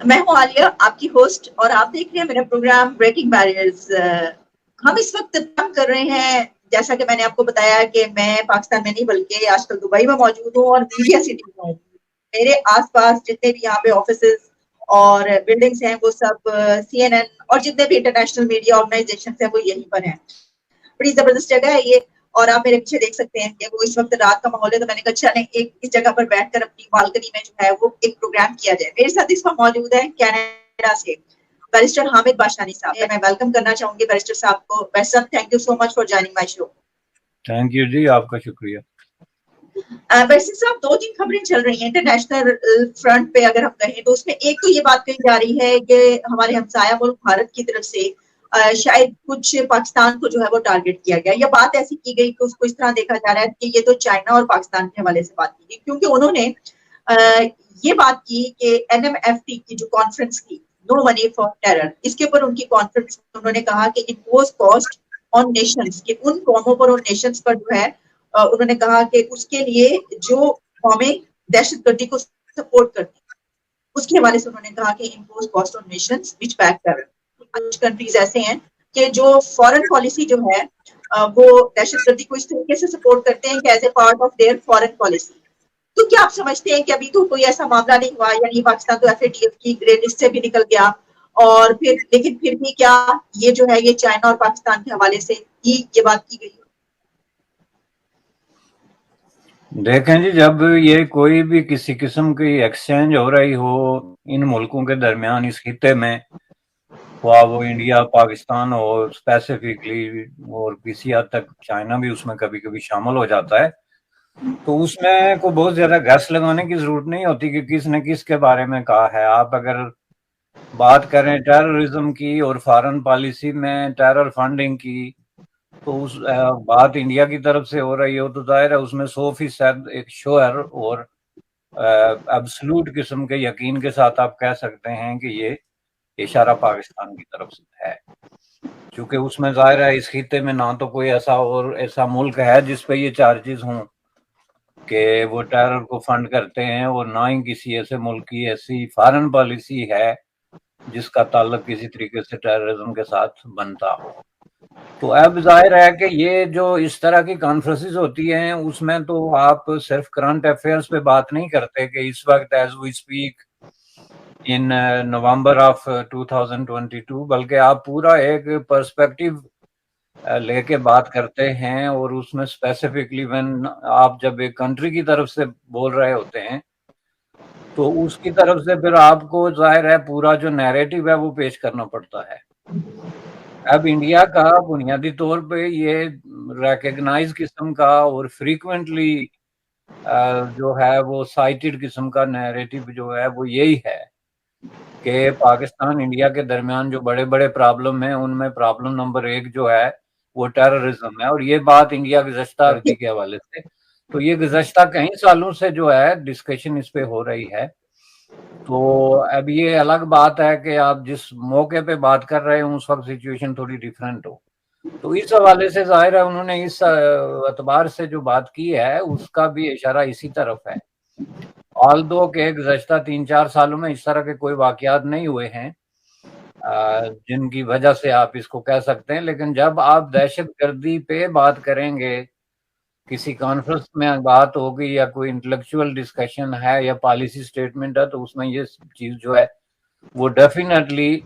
میں ہوں عالیہ، آپ کی ہوسٹ، اور آپ دیکھ رہے ہیں میرا پروگرام بریکنگ بیریئرز۔ ہم اس وقت کام کر رہے ہیں، جیسا کہ میں نے آپ کو بتایا کہ میں پاکستان میں نہیں بلکہ آج کل دبئی میں موجود ہوں اور میڈیا سٹی میں ہوں۔ میرے آس پاس جتنے بھی یہاں پہ آفیسز اور بلڈنگس ہیں وہ سب سی این این اور جتنے بھی انٹرنیشنل میڈیا آرگنائزیشن ہیں وہ یہیں پر ہیں۔ بڑی زبردست جگہ ہے یہ، اور آپ میرے پیچھے دیکھ سکتے ہیں کہ وہ اس وقت رات کا ماحول ہے، تو میں نے کہا اچھا نہیں، ایک اس جگہ پر بیٹھ کر اپنی بالکنی میں جو ہے وہ ایک پروگرام کیا جائے۔ میرے ساتھ اس وقت موجود ہے کینیڈا سے بیرسٹر حامد باشانی صاحب۔ میں ویلکم کرنا چاہوں گی بیرسٹر صاحب کو۔ بیرسٹر صاحب، thank you so much for joining my show. Thank you جی، آپ کا شکریہ۔ بیرسٹر صاحب، دو تین خبریں چل رہی ہیں انٹرنیشنل فرنٹ پہ، اگر ہم کہیں تو اس میں ایک تو یہ بات کہی جا رہی ہے کہ ہمارے ہمسایہ ملک بھارت کی طرف سے شاید کچھ پاکستان کو جو ہے وہ ٹارگٹ کیا گیا۔ یہ بات ایسی کی گئی کہ اس کو اس طرح دیکھا جا رہا ہے کہ یہ تو چائنا اور پاکستان کے حوالے سے بات کی گئی، کیونکہ انہوں نے یہ بات کی کہ این ایم ایف ٹی کی جو کانفرنس کی، نو منی فار ٹیرر، اس کے اوپر ان کی کانفرنس میں انہوں نے کہا کہ امپوز کاسٹ آن نیشنز، کہ ان قوموں پر اور نیشنز پر جو ہے انہوں نے کہا کہ اس کے لیے جو قومیں دہشت گردی کو سپورٹ کرتی ہیں، اس کے حوالے سے انہوں نے کہا کہ امپوز کاسٹ آن نیشنز وچ بیک ٹیرر۔ کچھ کنٹریز ایسے ہیں کہ جو فورن پالیسی جو ہے وہ دہشت گردی کو اس طریقے سے سپورٹ کرتے ہیں کہ as a part of their foreign policy. تو کیا آپ سمجھتے ہیں کہ ابھی تو کوئی ایسا معاملہ نہیں ہوا، یعنی پاکستان تو ایف اے ٹی ایف کی گرے لسٹ سے بھی نکل گیا، اور لیکن پھر بھی کیا یہ جو ہے یہ چائنا اور پاکستان کے حوالے سے ہی یہ بات کی گئی؟ دیکھیں جی، جب یہ کوئی بھی کسی قسم کی ایکسچینج ہو رہی ہو ان ملکوں کے درمیان اس خطے میں، خواہ وہ انڈیا پاکستان اور اسپیسیفکلی اور کسی حد تک چائنا بھی اس میں کبھی کبھی شامل ہو جاتا ہے، تو اس میں کوئی بہت زیادہ گیس لگانے کی ضرورت نہیں ہوتی کہ کس نے کس کے بارے میں کہا ہے۔ آپ اگر بات کریں ٹیررزم کی اور فارن پالیسی میں ٹیرر فنڈنگ کی، تو اس بات انڈیا کی طرف سے ہو رہی ہو تو ظاہر ہے اس میں 100% ایک شوہر اور ایبسلوٹ قسم کے یقین کے ساتھ آپ کہہ سکتے ہیں کہ یہ اشارہ پاکستان کی طرف سے ہے، چونکہ اس میں ظاہر ہے اس خطے میں نہ تو کوئی ایسا ملک ہے جس پہ یہ چارجز ہوں کہ وہ ٹیرر کو فنڈ کرتے ہیں، اور نہ ہی کسی ایسے ملک کی ایسی فارن پالیسی ہے جس کا تعلق کسی طریقے سے ٹیررزم کے ساتھ بنتا ہو۔ تو اب ظاہر ہے کہ یہ جو اس طرح کی کانفرنسز ہوتی ہیں اس میں تو آپ صرف کرنٹ افیئرز پہ بات نہیں کرتے کہ اس وقت as we speak in November of 2022، بلکہ آپ پورا ایک پرسپیکٹو لے کے بات کرتے ہیں، اور اس میں اسپیسیفکلی آپ جب ایک کنٹری کی طرف سے بول رہے ہوتے ہیں تو اس کی طرف سے پھر آپ کو ظاہر ہے پورا جو نیریٹو ہے وہ پیش کرنا پڑتا ہے۔ اب انڈیا کا بنیادی طور پہ یہ ریکگنائز قسم کا اور فریکوینٹلی جو ہے وہ سائٹڈ قسم کا نیریٹو جو ہے وہ یہی ہے کہ پاکستان انڈیا کے درمیان جو بڑے بڑے پرابلم ہیں ان میں پرابلم نمبر 1 جو ہے وہ ٹیررزم ہے، اور یہ بات انڈیا گزشتہ کے حوالے سے تو یہ گزشتہ کئی سالوں سے جو ہے ڈسکشن اس پہ ہو رہی ہے۔ تو اب یہ الگ بات ہے کہ آپ جس موقع پہ بات کر رہے ہوں اس وقت سچویشن تھوڑی ڈیفرنٹ ہو، تو اس حوالے سے ظاہر ہے انہوں نے اس اعتبار سے جو بات کی ہے اس کا بھی اشارہ اسی طرف ہے۔ آلدو کہ گزشتہ 3-4 سالوں میں اس طرح کے کوئی واقعات نہیں ہوئے ہیں جن کی وجہ سے آپ اس کو کہہ سکتے ہیں، لیکن جب آپ دہشت گردی پہ بات کریں گے، کسی کانفرنس میں بات ہوگی یا کوئی انٹلیکچوئل ڈسکشن ہے یا پالیسی سٹیٹمنٹ ہے، تو اس میں یہ چیز جو ہے وہ ڈیفینیٹلی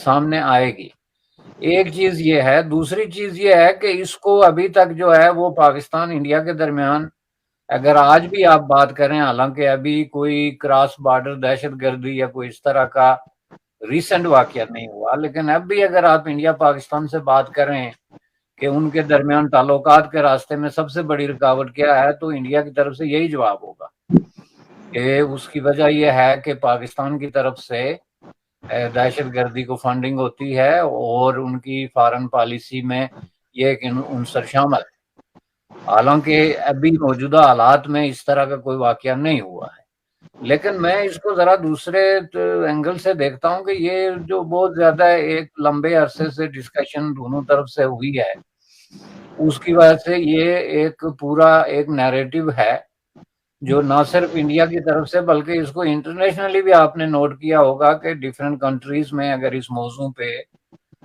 سامنے آئے گی۔ ایک چیز یہ ہے، دوسری چیز یہ ہے کہ اس کو ابھی تک جو ہے وہ پاکستان انڈیا کے درمیان اگر آج بھی آپ بات کریں، حالانکہ ابھی کوئی کراس بارڈر دہشت گردی یا کوئی اس طرح کا ریسنٹ واقعہ نہیں ہوا، لیکن اب بھی اگر آپ انڈیا پاکستان سے بات کریں کہ ان کے درمیان تعلقات کے راستے میں سب سے بڑی رکاوٹ کیا ہے، تو انڈیا کی طرف سے یہی جواب ہوگا کہ اس کی وجہ یہ ہے کہ پاکستان کی طرف سے دہشت گردی کو فنڈنگ ہوتی ہے اور ان کی فارن پالیسی میں یہ ایک عنصر شامل ہے، حالانکہ ابھی موجودہ حالات میں اس طرح کا کوئی واقعہ نہیں ہوا ہے۔ لیکن میں اس کو ذرا دوسرے اینگل سے دیکھتا ہوں کہ یہ جو بہت زیادہ ایک لمبے عرصے سے ڈسکشن دونوں طرف سے ہوئی ہے، اس کی وجہ سے یہ ایک پورا ایک نیریٹو ہے جو نہ صرف انڈیا کی طرف سے بلکہ اس کو انٹرنیشنلی بھی آپ نے نوٹ کیا ہوگا کہ ڈیفرنٹ کنٹریز میں اگر اس موضوع پہ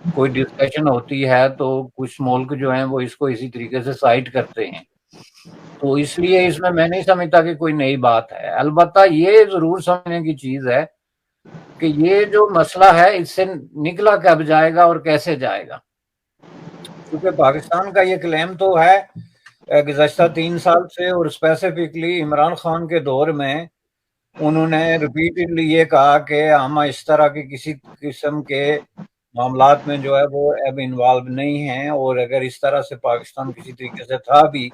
کوئی ڈسکشن ہوتی ہے تو کچھ ملک جو ہیں وہ اس کو اسی طریقے سے سائٹ کرتے ہیں. تو اس لیے اس میں نہیں سمجھتا کہ کوئی نئی بات ہے. البتہ یہ ضرور سمجھنے کی چیز ہے کہ یہ جو مسئلہ ہے اس سے نکلا کب جائے گا اور کیسے جائے گا. کیونکہ پاکستان کا یہ کلیم تو ہے گزشتہ 3 سال سے، اور اسپیسیفکلی عمران خان کے دور میں انہوں نے ریپیٹڈلی یہ کہا کہ ہم اس طرح کی کسی قسم کے معاملات میں جو ہے وہ اب انوالو نہیں ہیں، اور اگر اس طرح سے پاکستان کسی طریقے سے تھا بھی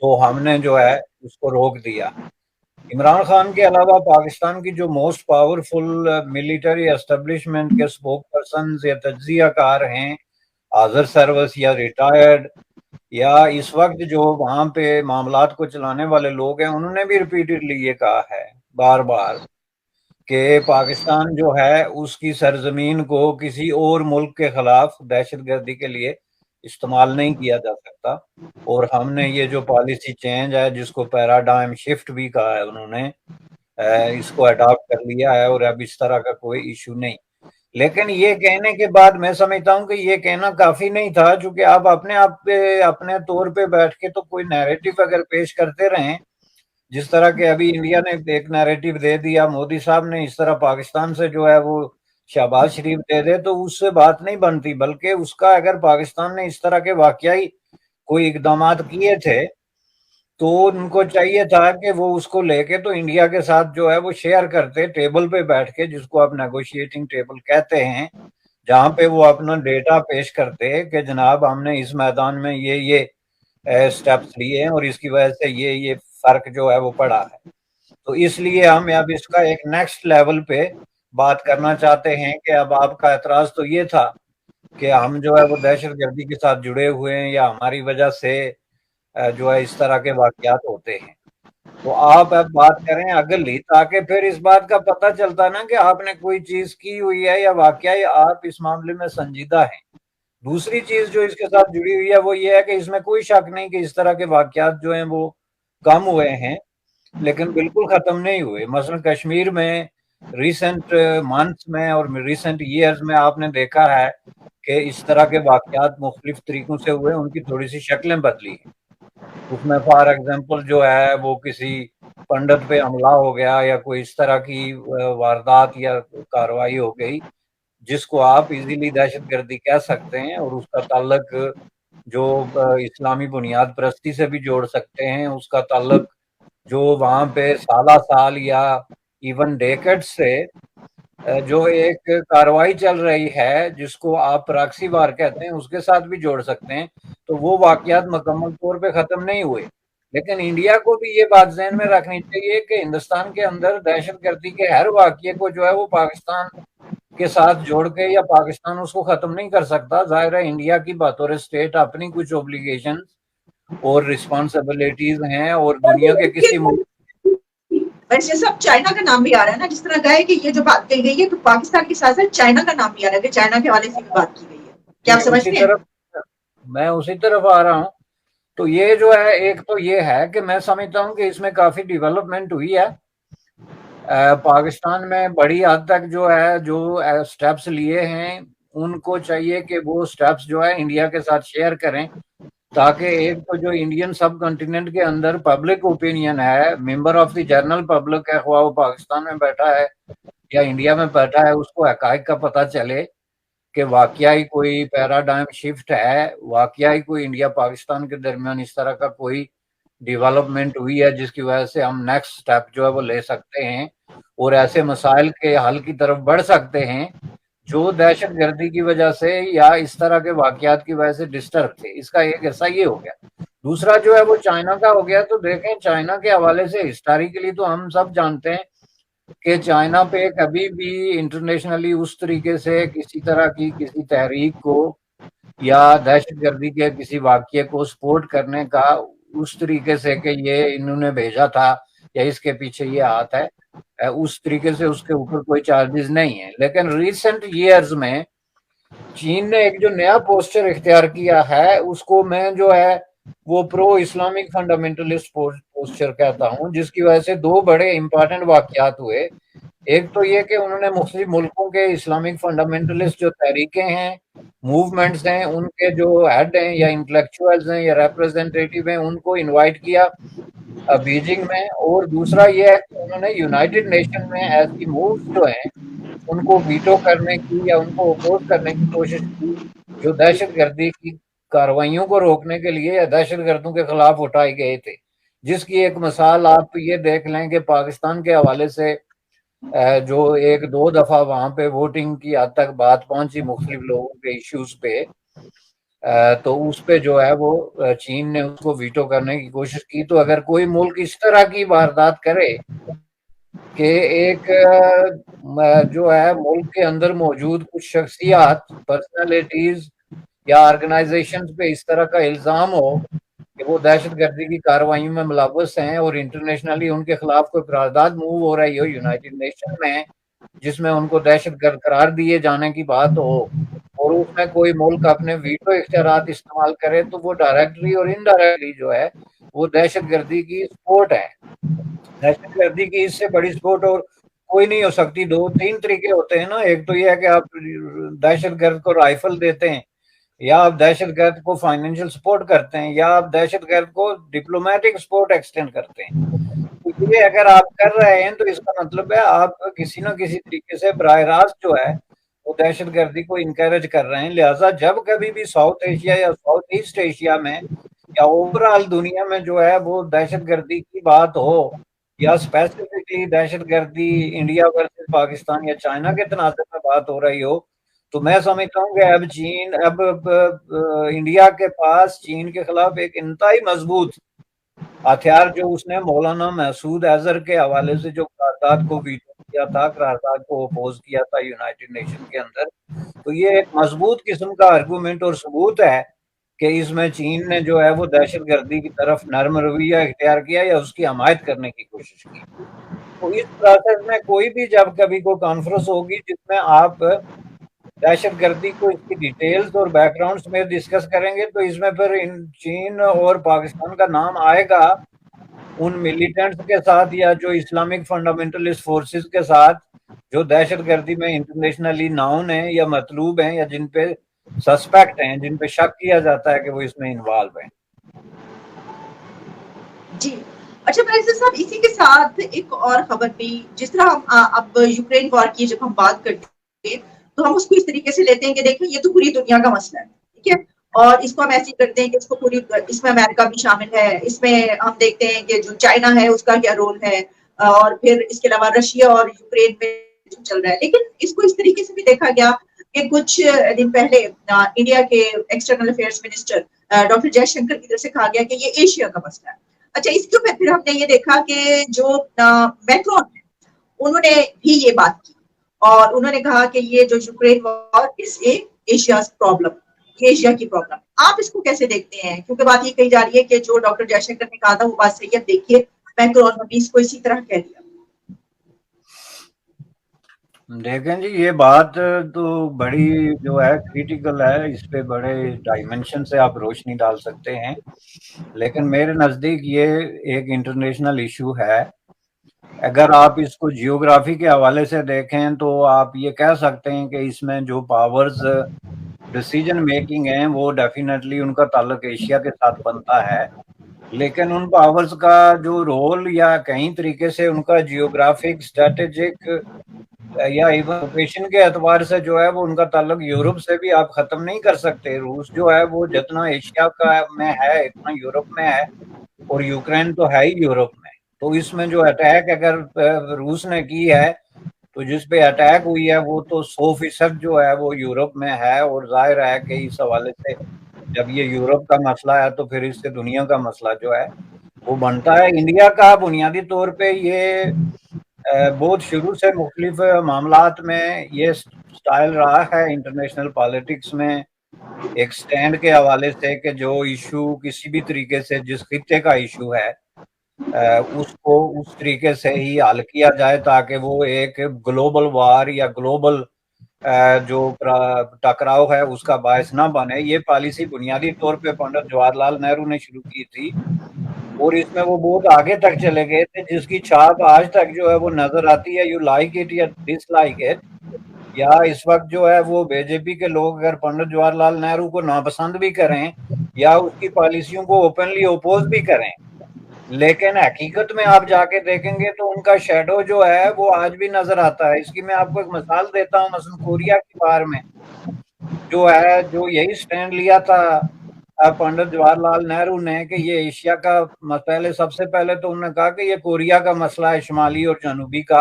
تو ہم نے جو ہے اس کو روک دیا. عمران خان کے علاوہ پاکستان کی جو موسٹ پاورفل ملٹری اسٹیبلشمنٹ کے سپوک پرسنز یا تجزیہ کار ہیں، حاضر سروس یا ریٹائرڈ، یا اس وقت جو وہاں پہ معاملات کو چلانے والے لوگ ہیں، انہوں نے بھی ریپیٹڈلی یہ کہا ہے بار بار کہ پاکستان جو ہے اس کی سرزمین کو کسی اور ملک کے خلاف دہشت گردی کے لیے استعمال نہیں کیا جا سکتا. اور ہم نے یہ جو پالیسی چینج ہے جس کو پیراڈائم شفٹ بھی کہا ہے انہوں نے، اس کو اڈاپٹ کر لیا ہے، اور اب اس طرح کا کوئی ایشو نہیں. لیکن یہ کہنے کے بعد میں سمجھتا ہوں کہ یہ کہنا کافی نہیں تھا، چونکہ آپ اپنے آپ پہ اپنے طور پہ بیٹھ کے تو کوئی نیریٹو اگر پیش کرتے رہیں، جس طرح کہ ابھی انڈیا نے ایک نیریٹو دے دیا، مودی صاحب نے اس طرح پاکستان سے جو ہے وہ شہباز شریف دے دے، تو اس سے بات نہیں بنتی. بلکہ اس کا اگر پاکستان نے اس طرح کے واقعی کوئی اقدامات کیے تھے تو ان کو چاہیے تھا کہ وہ اس کو لے کے تو انڈیا کے ساتھ جو ہے وہ شیئر کرتے ٹیبل پہ بیٹھ کے، جس کو آپ نیگوشیٹنگ ٹیبل کہتے ہیں، جہاں پہ وہ اپنا ڈیٹا پیش کرتے کہ جناب ہم نے اس میدان میں یہ سٹیپس لیے ہیں اور اس کی وجہ سے یہ فرق جو ہے وہ پڑا ہے. تو اس لیے ہم اب اس کا ایک نیکسٹ لیول پہ بات کرنا چاہتے ہیں کہ اب آپ کا اعتراض تو یہ تھا کہ ہم جو ہے وہ دہشت گردی کے ساتھ جڑے ہوئے ہیں یا ہماری وجہ سے جو ہے اس طرح کے واقعات ہوتے ہیں. تو آپ اب بات کریں اگلی، تاکہ پھر اس بات کا پتہ چلتا نا کہ آپ نے کوئی چیز کی ہوئی ہے یا واقعی آپ اس معاملے میں سنجیدہ ہیں. دوسری چیز جو اس کے ساتھ جڑی ہوئی ہے وہ یہ ہے کہ اس میں کوئی شک نہیں کہ اس طرح کے واقعات جو ہیں وہ کم ہوئے ہیں، لیکن بالکل ختم نہیں ہوئے. مثلا کشمیر میں ریسنٹ منتھس میں اور ریسنٹ ایئرز میں آپ نے دیکھا ہے کہ اس طرح کے واقعات مختلف طریقوں سے ہوئے، ان کی تھوڑی سی شکلیں بدلی ہیں. اس میں فار ایگزامپل جو ہے وہ کسی پنڈت پہ حملہ ہو گیا یا کوئی اس طرح کی واردات یا کارروائی ہو گئی جس کو آپ ایزیلی دہشت گردی کہہ سکتے ہیں، اور اس کا تعلق جو اسلامی بنیاد پرستی سے بھی جوڑ سکتے ہیں، اس کا تعلق جو وہاں پہ سالہ سال یا ایون ڈیکڈ سے جو ایک کاروائی چل رہی ہے جس کو آپ پراکسی وار کہتے ہیں، اس کے ساتھ بھی جوڑ سکتے ہیں. تو وہ واقعات مکمل طور پہ ختم نہیں ہوئے. لیکن انڈیا کو بھی یہ بات ذہن میں رکھنی چاہیے کہ ہندوستان کے اندر دہشت گردی کے ہر واقعے کو جو ہے وہ پاکستان کے ساتھ جوڑ کے یا پاکستان اس کو ختم نہیں کر سکتا. ظاہر ہے انڈیا کی بطور اسٹیٹ اپنی کچھ اوبلیگیشن اور رسپانسبلٹیز ہیں، اور دنیا کے کسی ملک ویسے سب چائنا کا نام بھی آ رہا ہے نا، جس طرح گئے کہ یہ جو بات کہی گئی ہے تو پاکستان کے ساتھ ساتھ چائنا کا نام بھی آ رہا ہے کہ چائنا کے حوالے سے بھی بات کی گئی ہے. کیا آپ سمجھتے ہیں؟ میں اسی طرف آ رہا ہوں. تو یہ جو ہے ایک تو یہ ہے کہ میں سمجھتا ہوں کہ اس میں کافی ڈیولپمنٹ ہوئی ہے. پاکستان میں بڑی حد تک جو ہے جو سٹیپس لیے ہیں ان کو چاہیے کہ وہ سٹیپس جو ہے انڈیا کے ساتھ شیئر کریں، تاکہ ایک تو جو انڈین سب کنٹیننٹ کے اندر پبلک اوپینین ہے، member of the general public ہے، خواہ وہ پاکستان میں بیٹھا ہے یا انڈیا میں بیٹھا ہے، اس کو حقائق کا پتہ چلے کہ واقعی کوئی پیراڈائم شفٹ ہے، واقعی کوئی انڈیا پاکستان کے درمیان اس طرح کا کوئی ڈیولپمنٹ ہوئی ہے جس کی وجہ سے ہم نیکسٹ سٹیپ جو ہے وہ لے سکتے ہیں اور ایسے مسائل کے حل کی طرف بڑھ سکتے ہیں جو دہشت گردی کی وجہ سے یا اس طرح کے واقعات کی وجہ سے ڈسٹرب تھے. اس کا ایک حصہ یہ ہو گیا. دوسرا جو ہے وہ چائنا کا ہو گیا. تو دیکھیں چائنا کے حوالے سے ہسٹوریکلی تو ہم سب جانتے ہیں کہ چائنا پہ کبھی بھی انٹرنیشنلی اس طریقے سے کسی طرح کی کسی تحریک کو یا دہشت گردی کے کسی واقعے کو سپورٹ کرنے کا اس طریقے سے کہ یہ انہوں نے بھیجا تھا یا اس کے پیچھے یہ ہاتھ ہے، اس طریقے سے اس کے اوپر کوئی چارجز نہیں ہیں. لیکن ریسنٹ ایئرز میں چین نے ایک جو نیا پوسچر اختیار کیا ہے اس کو میں جو ہے وہ پرو اسلامک فنڈامنٹلسٹ پوسچر کہتا ہوں، جس کی وجہ سے دو بڑے امپورٹنٹ واقعات ہوئے. ایک تو یہ کہ انہوں نے مختلف ملکوں کے اسلامک فنڈامنٹلسٹ جو تحریکیں ہیں، موومنٹس ہیں، ان کے جو ہیڈ ہیں یا انٹلیکچوئلز ہیں یا ریپرزینٹیٹیو ہیں، ان کو انوائٹ کیا بیجنگ میں. اور دوسرا یہ ہے کہ انہوں نے یونائٹڈ نیشن میں ایسی مووز جو ہیں ان کو ویٹو کرنے کی یا ان کو اپوز کرنے کی کوشش کی جو دہشت گردی کی کارروائیوں کو روکنے کے لیے یا دہشت گردوں کے خلاف اٹھائے گئے تھے. جس کی ایک مثال آپ یہ دیکھ لیں کہ پاکستان کے حوالے سے جو ایک دو دفعہ وہاں پہ ووٹنگ کی حد تک بات پہنچی مختلف لوگوں کے ایشوز پہ، تو اس پہ جو ہے وہ چین نے اس کو ویٹو کرنے کی کوشش کی. تو اگر کوئی ملک اس طرح کی واردات کرے کہ ایک جو ہے ملک کے اندر موجود کچھ شخصیات، پرسنالٹیز یا آرگنائزیشنز پہ اس طرح کا الزام ہو کہ وہ دہشت گردی کی کارروائیوں میں ملوث ہیں اور انٹرنیشنلی ان کے خلاف کوئی قرارداد موو ہو رہی ہو یونائٹڈ نیشن میں جس میں ان کو دہشت گرد قرار دیے جانے کی بات ہو، اور اس میں کوئی ملک اپنے ویٹو اختیارات استعمال کرے، تو وہ ڈائریکٹلی اور انڈائریکٹلی جو ہے وہ دہشت گردی کی سپورٹ ہے. دہشت گردی کی اس سے بڑی سپورٹ اور کوئی نہیں ہو سکتی. دو تین طریقے ہوتے ہیں نا. ایک تو یہ ہے کہ آپ دہشت گرد کو رائفل دیتے ہیں، یا آپ دہشت گرد کو فائنینشیل سپورٹ کرتے ہیں، یا آپ دہشت گرد کو ڈپلومیٹک سپورٹ ایکسٹینڈ کرتے ہیں. تو یہ اگر آپ کر رہے ہیں تو اس کا مطلب ہے آپ کسی نہ کسی طریقے سے براہ راست جو ہے وہ دہشت گردی کو انکریج کر رہے ہیں. لہٰذا جب کبھی بھی ساؤتھ ایشیا یا ساؤتھ ایسٹ ایشیا میں یا اوور آل دنیا میں جو ہے وہ دہشت گردی کی بات ہو، یا اسپیسیفکلی دہشت گردی انڈیا ورسز پاکستان یا چائنا کے تناظر میں بات ہو رہی ہو، تو میں سمجھتا ہوں کہ اب انڈیا کے پاس چین کے خلاف ایک انتہائی مضبوط ہتھیار جو اس نے مولانا مسعود اظہر کے حوالے سے جو قرارداد کو ویٹو کیا تھا، قرارداد کو اپوز کیا تھا یونائٹڈ نیشن کے اندر، تو یہ ایک مضبوط قسم کا آرگومنٹ اور ثبوت ہے کہ اس میں چین نے جو ہے وہ دہشت گردی کی طرف نرم رویہ اختیار کیا یا اس کی حمایت کرنے کی کوشش کی. تو اس پروسیس میں کوئی بھی جب کبھی کوئی کانفرنس ہوگی جس میں آپ دہشت گردی کو اس کی ڈیٹیلز اور بیک گراؤنڈز میں ڈسکس کریں گے، تو اس میں پھر چین اور پاکستان کا نام آئے گا ان ملیٹنٹس کے ساتھ یا جو اسلامک فنڈامنٹلسٹ فورسز کے ساتھ جو دہشت گردی میں انٹرنیشنلی ناؤن ہیں یا مطلوب ہیں یا جن پہ سسپیکٹ ہیں، جن پہ شک کیا جاتا ہے کہ وہ اس میں انوالو ہیں. جی اچھا ویسے صاحب، اسی کے ساتھ ایک اور خبر بھی، جس طرح ہم اب یوکرین وار کی جب ہم بات کرتے ہیں تو ہم اس کو اس طریقے سے لیتے ہیں کہ دیکھیں یہ تو پوری دنیا کا مسئلہ ہے، ٹھیک ہے، اور اس کو ہم ایسے کرتے ہیں کہ اس کو پوری، اس میں امریکہ بھی شامل ہے، اس میں ہم دیکھتے ہیں کہ جو چائنا ہے اس کا کیا رول ہے، اور پھر اس کے علاوہ رشیا اور یوکرین میں جو چل رہا ہے. لیکن اس کو اس طریقے سے بھی دیکھا گیا کہ کچھ دن پہلے انڈیا کے external affairs minister doctor J Shankar کی طرف سے کہا گیا کہ یہ ایشیا کا مسئلہ ہے. اچھا، اس کے اوپر پھر ہم نے یہ دیکھا کہ جو میکرون ہے انہوں نے بھی یہ بات کی اور انہوں نے کہا کہ یہ جو یوکرین وار از اے ایشیاز پرابلم، ایشیا کی پرابلم. آپ اس کو کیسے دیکھتے ہیں؟ کیونکہ بات یہ کہی جا رہی ہے کہ جو ڈاکٹر جے شنکر نے کہا تھا وہ بات صحیح ہے. دیکھیے میکرون نے بھی اس کو اسی طرح کہہ دیا. دیکھیں جی، یہ بات تو بڑی جو ہے کریٹیکل ہے، اس پہ بڑے ڈائمنشن سے آپ روشنی ڈال سکتے ہیں، لیکن میرے نزدیک یہ ایک انٹرنیشنل ایشو ہے. اگر آپ اس کو جیوگرافی کے حوالے سے دیکھیں تو آپ یہ کہہ سکتے ہیں کہ اس میں جو پاورز ڈیسیجن میکنگ ہیں وہ ڈیفینیٹلی ان کا تعلق ایشیا کے ساتھ بنتا ہے، لیکن ان پاورز کا جو رول یا کئی طریقے سے ان کا جیوگرافک، اسٹریٹجک یا ایون لوکیشن کے اعتبار سے جو ہے وہ ان کا تعلق یورپ سے بھی آپ ختم نہیں کر سکتے. روس جو ہے وہ جتنا ایشیا کا میں ہے اتنا یورپ میں ہے، اور یوکرین تو ہے ہی یورپ میں. تو اس میں جو اٹیک اگر روس نے کی ہے تو جس پہ اٹیک ہوئی ہے وہ تو 100% جو ہے وہ یورپ میں ہے، اور ظاہر ہے کہ اس حوالے سے جب یہ یورپ کا مسئلہ ہے تو پھر اس سے دنیا کا مسئلہ جو ہے وہ بنتا ہے. انڈیا کا بنیادی طور پہ یہ بہت شروع سے مختلف معاملات میں یہ سٹائل رہا ہے انٹرنیشنل پالیٹکس میں، ایک سٹینڈ کے حوالے سے کہ جو ایشو کسی بھی طریقے سے جس خطے کا ایشو ہے اس کو اس طریقے سے ہی حل کیا جائے تاکہ وہ ایک گلوبل وار یا گلوبل جو ٹکراؤ ہے اس کا باعث نہ بنے. یہ پالیسی بنیادی طور پہ پنڈت جواہر لال نہرو نے شروع کی تھی اور اس میں وہ بہت آگے تک چلے گئے تھے، جس کی چھاپ آج تک جو ہے وہ نظر آتی ہے، یو لائک اٹ یا ڈس لائک اٹ، یا اس وقت جو ہے وہ بی جے پی کے لوگ اگر پنڈت جواہر لال نہرو کو ناپسند بھی کریں یا اس کی پالیسیوں کو اوپنلی اپوز بھی کریں، لیکن حقیقت میں آپ جا کے دیکھیں گے تو ان کا شیڈو جو ہے وہ آج بھی نظر آتا ہے۔ اس کی میں آپ کو ایک مثال دیتا ہوں، مثلا کوریا کے بارے میں جو ہے، جو یہی سٹینڈ لیا تھا پنڈت جواہر لال نہرو نے کہ یہ ایشیا کا، پہلے سب سے پہلے تو انہوں نے کہا کہ یہ کوریا کا مسئلہ ہے، شمالی اور جنوبی کا،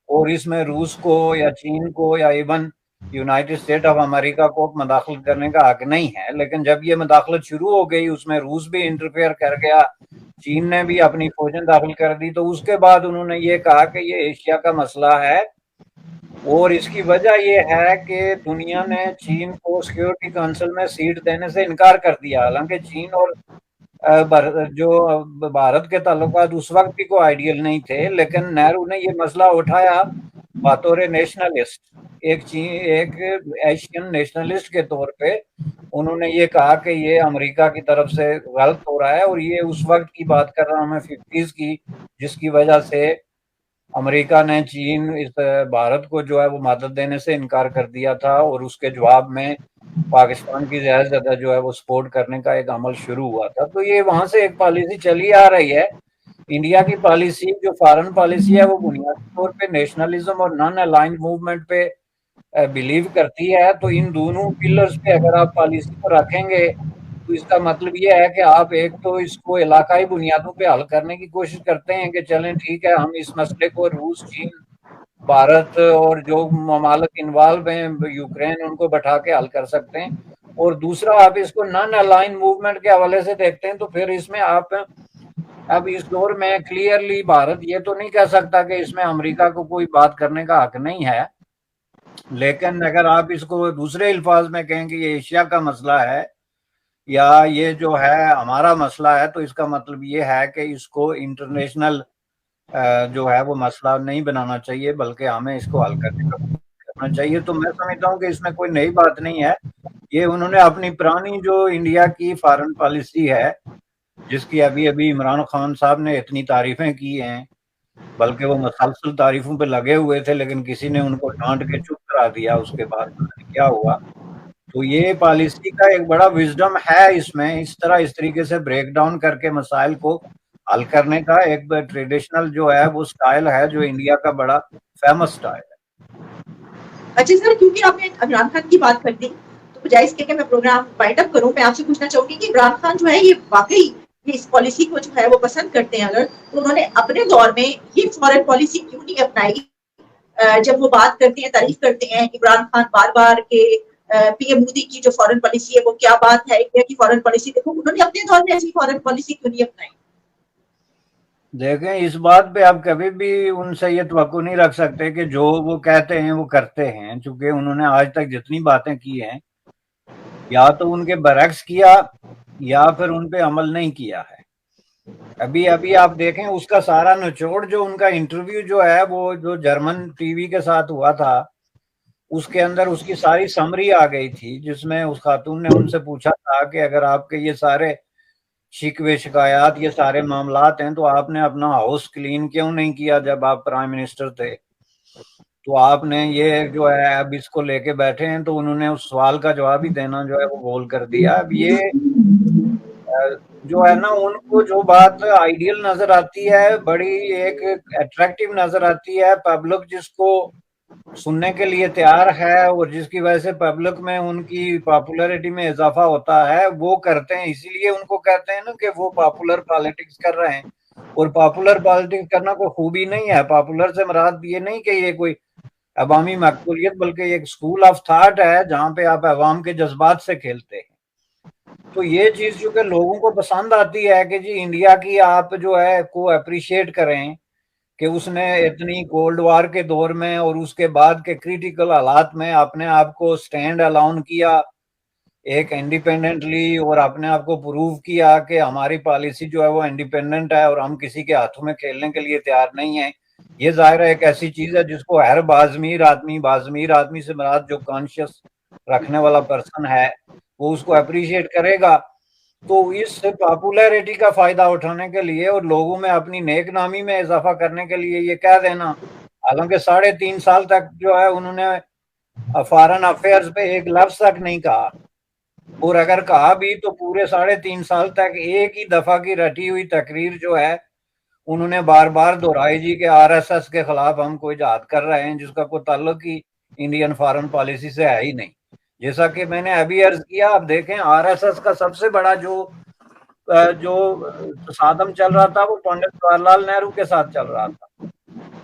اور اس میں روس کو یا چین کو یا even United state of America کو مداخلت کرنے کا حق نہیں ہے۔ لیکن جب یہ مداخلت شروع ہو گئی، اس میں روس بھی انٹرفیئر کر گیا، چین نے بھی اپنی فوجیں داخل کر دی، تو اس کے بعد انہوں نے یہ کہا کہ یہ ایشیا کا مسئلہ ہے، اور اس کی وجہ یہ ہے کہ دنیا نے چین کو سیکیورٹی کونسل میں سیٹ دینے سے انکار کر دیا۔ حالانکہ چین اور جو بھارت کے تعلقات اس وقت بھی کوئی آئیڈیل نہیں تھے، لیکن نہرو نے یہ مسئلہ اٹھایا بطور نیشنلسٹ، ایک ایشین نیشنلسٹ کے طور پہ انہوں نے یہ کہا کہ یہ امریکہ کی طرف سے غلط ہو رہا ہے، اور یہ اس وقت کی بات کر رہا ہوں میں 50s کی، جس کی وجہ سے امریکہ نے چین اس بھارت کو جو ہے وہ مدد دینے سے انکار کر دیا تھا، اور اس کے جواب میں پاکستان کی زیادہ سے زیادہ جو ہے وہ سپورٹ کرنے کا ایک عمل شروع ہوا تھا۔ تو یہ وہاں سے ایک پالیسی چلی آ رہی ہے۔ انڈیا کی پالیسی جو فارن پالیسی ہے وہ بنیادی طور پہ نیشنلزم اور نان الائنڈ موومنٹ پہ بلیو کرتی ہے۔ تو ان دونوں پلرز پہ اگر آپ پالیسی کو رکھیں گے تو اس کا مطلب یہ ہے کہ آپ ایک تو اس کو علاقائی بنیادوں پہ حل کرنے کی کوشش کرتے ہیں کہ چلیں ٹھیک ہے، ہم اس مسئلے کو روس، چین، بھارت اور جو ممالک انوالو ہیں، یوکرین، ان کو بٹھا کے حل کر سکتے ہیں، اور دوسرا آپ اس کو نان الائن موومنٹ کے حوالے سے دیکھتے ہیں، تو پھر اس میں آپ اب اس دور میں کلیئرلی بھارت یہ تو نہیں کہہ سکتا کہ اس میں امریکہ کو کوئی بات کرنے کا حق نہیں ہے، لیکن اگر آپ اس کو دوسرے الفاظ میں کہیں کہ یہ ایشیا کا مسئلہ ہے یا یہ جو ہے ہمارا مسئلہ ہے، تو اس کا مطلب یہ ہے کہ اس کو انٹرنیشنل جو ہے وہ مسئلہ نہیں بنانا چاہیے، بلکہ ہمیں اس کو حل کرنا چاہیے۔ تو میں سمجھتا ہوں کہ اس میں کوئی نئی بات نہیں ہے، یہ انہوں نے اپنی پرانی جو انڈیا کی فارن پالیسی ہے، جس کی ابھی عمران خان صاحب نے اتنی تعریفیں کی ہیں، بلکہ وہ مسلسل تعریفوں پہ لگے ہوئے تھے، لیکن کسی نے ان کو ڈانٹ کے چپ کرا دیا، اس کے بعد کیا ہوا۔ تو یہ پالیسی کا ایک بڑا وزڈم ہے اس میں، اس طریقے سے بریک ڈاؤن کر کے مسائل کو حل کرنے کا ایک ٹریڈیشنل جو ہے وہ سٹائل ہے، جو انڈیا کا بڑا فیمس سٹائل ہے۔ اچھا سر، کیونکہ آپ نے عمران خان کی بات کر دی تو بجائے اس کے کہ میں پروگرام وائنڈ اپ کروں، میں آپ سے پوچھنا چاہوں گی کہ عمران خان جو ہے یہ واقعی یہ اس پالیسی کو جو ہے وہ پسند کرتے ہیں، اگر تو انہوں نے اپنے دور میں یہ فورن پالیسی کیوں نہیں اپنائی؟ جب وہ بات کرتے ہیں، تعریف کرتے ہیں عمران خان بار بار کے پی ایم مودی کی جو فورن پالیسی ہے وہ کیا بات ہے، انڈیا کی فورن پالیسی دیکھو، انہوں نے اپنے دور میں ایسی فورن پالیسی کیوں نہیں اپنائی؟ دیکھیں، اس بات پہ آپ کبھی بھی ان سے یہ توقع نہیں رکھ سکتے کہ جو وہ کہتے ہیں وہ کرتے ہیں، چونکہ انہوں نے آج تک جتنی باتیں کی ہیں یا تو ان کے برعکس کیا یا پھر ان پہ عمل نہیں کیا ہے۔ ابھی آپ دیکھیں اس کا سارا نچوڑ جو ان کا انٹرویو جو ہے وہ جو جرمن ٹی وی کے ساتھ ہوا تھا، اس کے اندر اس کی ساری سمری آ گئی تھی، جس میں اس خاتون نے ان سے پوچھا تھا کہ اگر آپ کے یہ سارے شکوے شکایات، یہ سارے معاملات ہیں، تو آپ نے اپنا ہاؤس کلین کیوں نہیں کیا جب آپ پرائم منسٹر تھے؟ تو آپ نے یہ جو ہے اب اس کو لے کے بیٹھے ہیں، تو انہوں نے اس سوال کا جواب ہی دینا جو ہے وہ بول کر دیا۔ اب یہ جو ہے نا، ان کو جو بات آئیڈیل نظر آتی ہے، بڑی ایک اٹریکٹیو نظر آتی ہے، پبلک جس کو سننے کے لیے تیار ہے اور جس کی وجہ سے پبلک میں ان کی پاپولیرٹی میں اضافہ ہوتا ہے، وہ کرتے ہیں۔ اسی لیے ان کو کہتے ہیں نا کہ وہ پاپولر پالیٹکس کر رہے ہیں، اور پاپولر پالیٹکس کرنا کوئی خوبی نہیں ہے۔ پاپولر سے مراد یہ نہیں کہ یہ کوئی عوامی مقبولیت، بلکہ یہ ایک سکول آف تھاٹ ہے جہاں پہ آپ عوام کے جذبات سے کھیلتے ہیں۔ تو یہ چیز جو کہ لوگوں کو پسند آتی ہے کہ جی انڈیا کی آپ جو ہے کو اپریشیٹ کریں کہ اس نے اتنی کولڈ وار کے دور میں اور اس کے بعد کے کریٹیکل حالات میں اپنے آپ کو سٹینڈ الاؤن کیا ایک انڈیپینڈنٹلی، اور اپنے آپ کو پروو کیا کہ ہماری پالیسی جو ہے وہ انڈیپینڈنٹ ہے اور ہم کسی کے ہاتھوں میں کھیلنے کے لیے تیار نہیں ہیں۔ یہ ظاہر ہے ایک ایسی چیز ہے جس کو ہر بازمیر آدمی سے مراد جو کانشیس رکھنے والا پرسن ہے وہ اس کو اپریشیٹ کرے گا۔ تو اس پاپولیرٹی کا فائدہ اٹھانے کے لیے اور لوگوں میں اپنی نیک نامی میں اضافہ کرنے کے لیے یہ کہہ دینا، حالانکہ 3.5 سال تک جو ہے انہوں نے فارن افیئرز پہ ایک لفظ تک نہیں کہا، اور اگر کہا بھی تو پورے 3.5 سال تک ایک ہی دفعہ کی رٹی ہوئی تقریر جو ہے انہوں نے بار بار دہرائی جی کہ آر ایس ایس کے خلاف ہم کوئی جہاد کر رہے ہیں، جس کا کوئی تعلق ہی انڈین فارن پالیسی سے ہے ہی نہیں۔ جیسا کہ میں نے ابھی عرض کیا، آپ دیکھیں آر ایس ایس کا سب سے بڑا جو تصادم چل رہا تھا وہ پنڈت جواہر لال نہرو کے ساتھ چل رہا تھا،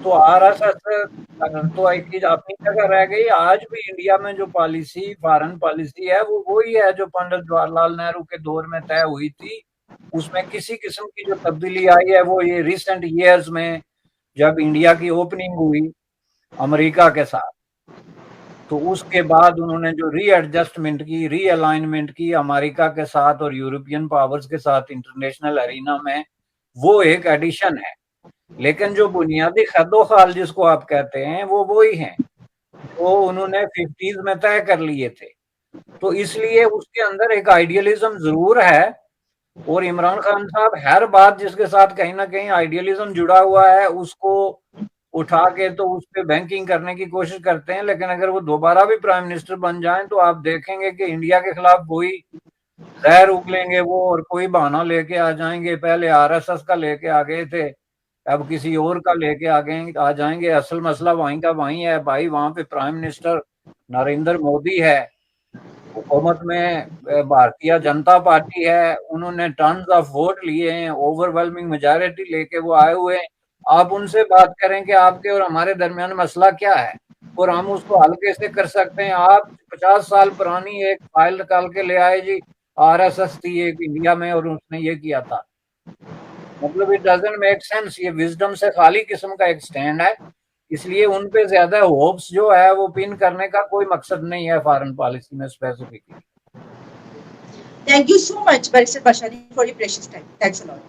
تو آر ایس ایس تو ایک اپنی جگہ رہ گئی۔ آج بھی انڈیا میں جو پالیسی فارن پالیسی ہے وہ وہی ہے جو پنڈت جواہر لال نہرو کے دور میں طے ہوئی تھی، اس میں کسی قسم کی جو تبدیلی آئی ہے وہ یہ ریسنٹ ایئرز میں جب انڈیا کی اوپننگ ہوئی امریکہ کے ساتھ، تو اس کے بعد انہوں نے جو ری ایڈجسٹمنٹ کی، ری الائنمنٹ کی امریکہ کے ساتھ اور یورپین پاورز کے ساتھ انٹرنیشنل ارینا میں، وہ ایک ایڈیشن ہے، لیکن جو بنیادی خد و خال جس کو آپ کہتے ہیں وہ وہی ہیں جو انہوں نے 50s میں طے کر لیے تھے۔ تو اس لیے اس کے اندر ایک آئیڈیالزم ضرور ہے، اور عمران خان صاحب ہر بات جس کے ساتھ کہیں نہ کہیں آئیڈیالزم جڑا ہوا ہے اس کو اٹھا کے تو اس پہ بینکنگ کرنے کی کوشش کرتے ہیں، لیکن اگر وہ دوبارہ بھی پرائم منسٹر بن جائیں تو آپ دیکھیں گے کہ انڈیا کے خلاف وہی زہر اگلیں گے وہ، اور کوئی بہانہ لے کے آ جائیں گے، پہلے آر ایس ایس کا لے کے آ گئے تھے، اب کسی اور کا لے کے آ جائیں گے۔ اصل مسئلہ وہیں کا وہیں ہے بھائی، وہاں پہ پرائم منسٹر نریندر مودی ہے، حکومت میں بھارتیہ جنتا پارٹی ہے، انہوں نے ٹنز آف ووٹ لیے ہیں، اوور ویلمنگ میجارٹی لے کے وہ آئے ہوئے ہیں۔ آپ ان سے بات کریں کہ آپ کے اور ہمارے درمیان مسئلہ کیا ہے اور ہم اس کو حل کیسے کر سکتے ہیں۔ آپ 50 سال پرانی ایک فائل نکال کے لے آئے جی آر ایس ایس تھی ایک انڈیا میں اور اس نے یہ کیا تھا، مطلب اٹ ڈزنٹ میک سینس۔ یہ وزڈم سے خالی قسم کا ایک سٹینڈ ہے، اس لیے ان پہ زیادہ ہوپس جو ہے وہ پن کرنے کا کوئی مقصد نہیں ہے فارن پالیسی میں specifically. Thank you so much, Barrister Bashari, for your precious time. Thanks a lot.